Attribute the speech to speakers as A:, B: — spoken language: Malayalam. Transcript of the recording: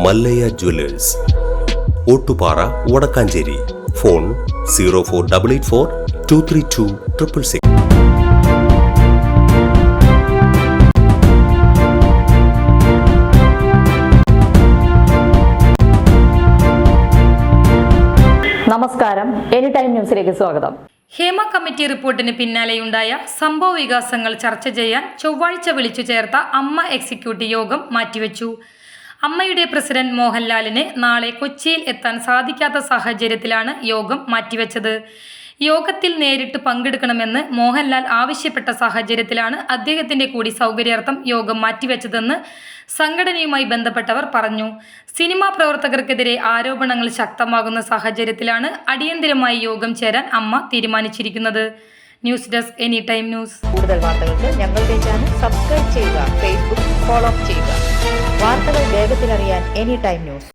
A: മല്ലയ്യ ജ്വല്ലേഴ്സ്, ഓട്ടുപാറ, വടക്കാഞ്ചേരി. ഫോൺ 04884 232 666.
B: നമസ്കാരം, എനി ടൈം ന്യൂസിലേക്ക് സ്വാഗതം.
C: ഹേമ കമ്മിറ്റി റിപ്പോർട്ടിന് പിന്നാലെയുണ്ടായ സംഭവ വികാസങ്ങൾ ചർച്ച ചെയ്യാൻ ചൊവ്വാഴ്ച വിളിച്ചു ചേർത്ത അമ്മ എക്സിക്യൂട്ടീവ് യോഗം മാറ്റിവെച്ചു. അമ്മയുടെ പ്രസിഡന്റ് മോഹൻലാലിന് നാളെ കൊച്ചിയിൽ എത്താൻ സാധിക്കാത്ത സാഹചര്യത്തിലാണ് യോഗം മാറ്റിവെച്ചത്. യോഗത്തിൽ നേരിട്ട് പങ്കെടുക്കണമെന്ന് മോഹൻലാൽ ആവശ്യപ്പെട്ട സാഹചര്യത്തിലാണ് അദ്ദേഹത്തിന്റെ കൂടി സൗകര്യാർത്ഥം യോഗം മാറ്റിവെച്ചതെന്ന് സംഘടനയുമായി ബന്ധപ്പെട്ടവർ പറഞ്ഞു. സിനിമാ പ്രവർത്തകർക്കെതിരെ ആരോപണങ്ങൾ ശക്തമാകുന്ന സാഹചര്യത്തിലാണ് അടിയന്തരമായി യോഗം ചേരാൻ അമ്മ തീരുമാനിച്ചിരിക്കുന്നത്. News desk, any time news.
B: കൂടുതൽ വാർത്തകൾക്ക് ഞങ്ങളുടെ ചാനൽ സബ്സ്ക്രൈബ് ചെയ്യുക, ഫേസ്ബുക്ക് ഫോളോ ചെയ്യുക. വാർത്തകൾ വേഗത്തിലറിയാൻ എനി ടൈം ന്യൂസ്.